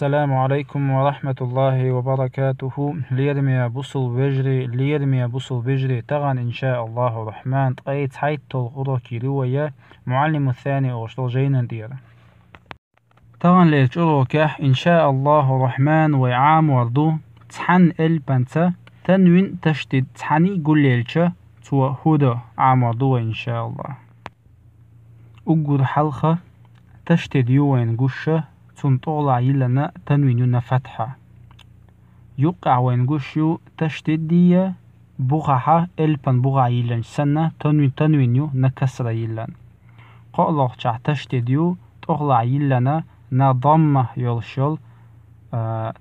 السلام عليكم ورحمة الله وبركاته. ليرمي بوصل بجري تغن إن شاء الله الرحمن تقيت حيث تلغضا كيلوية معلم الثاني أغشطل جينا دير تغن ليتشغل كح إن شاء الله الرحمن وعام وردو تحن البنتا تنوين تشتد تحني قل ليلشا تو هدى عام وردو إن شاء الله أقر حلقة تشتد يوين قشة تنطغلع يلنا تنوين فتحة يقع وين قشيو تشتد دي بغحة البن بغع يلن سنة تنوين يو نكسر يلن قالق جع تشتد يو تغلع يلنا نضمه يلشل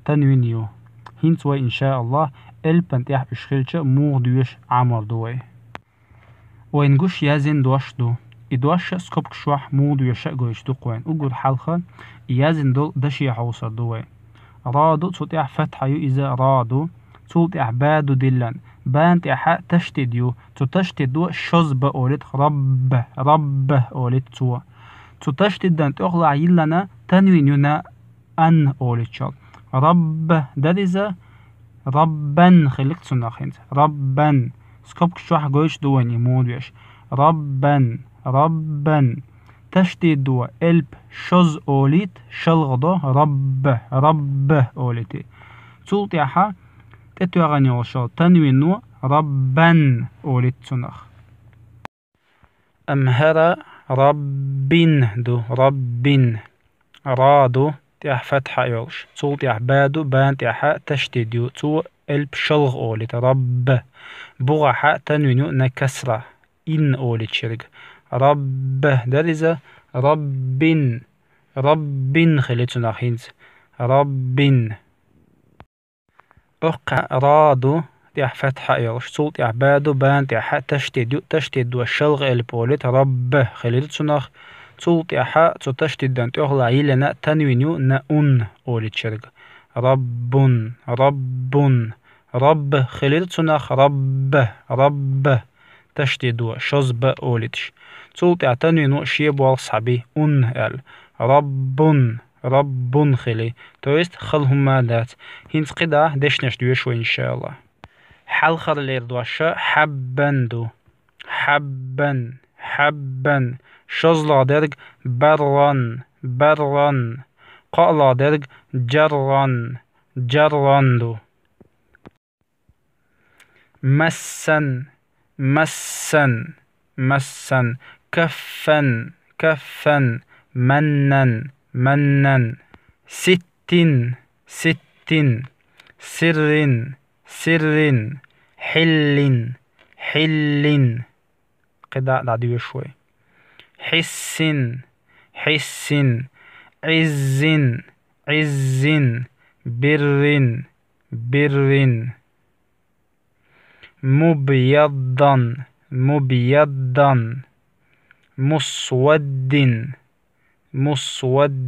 تنوين يو هنتوي إن شاء الله البن تيح بشخلش دوش عمر دوي وين قش يازن دوش دو إدواش سكوبك شوح دوش قويش دو قوين أقول حلقة يازن دول دشي حوصر دوي رادو تطيح فتحة يو إذا رادو تطيح بادو دلن بان تيحا تشتد يو تشتد دو شوز بأولد رب أولد تشتد دان تغلع يلنا تنوين يونا أن أولد شال رب داديزا ربا خلقت سناخنت ربا سكوبك شوح قويش دوين يمودوش ربا تشتد دو الب شوز أوليت شلغضو رب أوليتي تلتيحا تتوغاني وشال تنوينو ربا أوليت سنخ أمهر ربين دو ربين رادو تيح فتحة يوش تلتيح بادو بان تيحا تشتد يو تو الب شلغ أوليت رب بغحا تنوينو نكسرة إن أوليت شرق رب داريزا رب خليتنا خينز رب أقع رادو تيح فتحة يوش صوت تيح بادو بان تيح تشتد والشلغ البوليت رب خليتنا صوت تيح تشتد دان تغلع يلنا تنوينيو نأون أوليت شرق رب خليتنا رب تشتد شزب أوليتش صوت تنوينو شيب والصحبي ال رب خلي تويست خلهم مادات هنس قدا دشنش دوشو إن شاء الله حلخر لير دوشا حبا شزلا درج بران قالا درج جران دو مسا كفا منا ست سر حل قدا دعدي شوي حس عز بر مبيضا مسود مصفر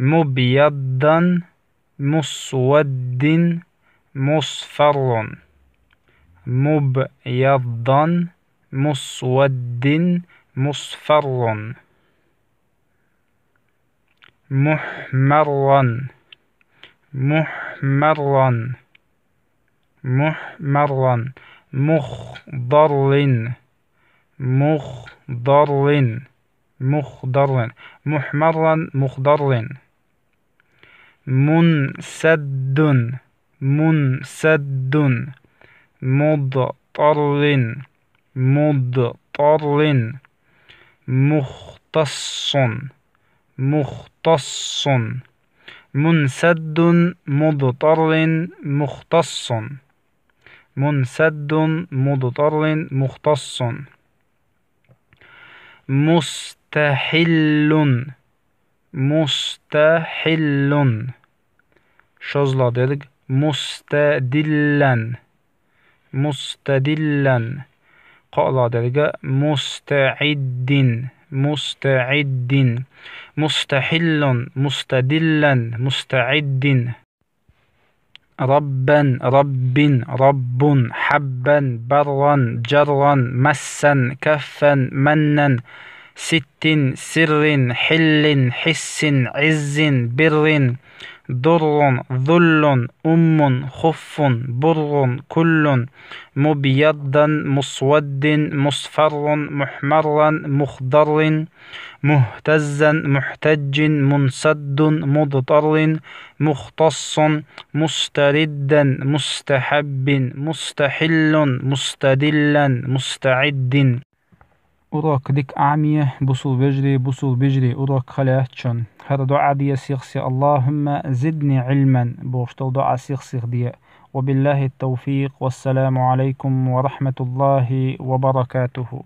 مبيضا مسود مصفر مبيضا مسود مصفر محمرا مخضر محمرا مخضر منسد مضطر مختص منسد مضطر مختص مستحل شزلا درج مستدلا قالا درج مستعد مستحل مستدلا مستعد ربا رب حبا برا جرا مسا كفا منا ست سر حل حس عز بر ضر ذل خف بر كل مبيضا مسود مصفر محمرا مخضر مهتزا محتج منسد مضطر مختص مستردا مستحب مستحل مستدلا مستعد. أراك ديك أعمية بصل بجري أراك خلاتشن هذا دعاء دي سيغسي اللهم زدني علما بوشتل دعاء سيغسي دي. وبالله التوفيق والسلام عليكم ورحمة الله وبركاته.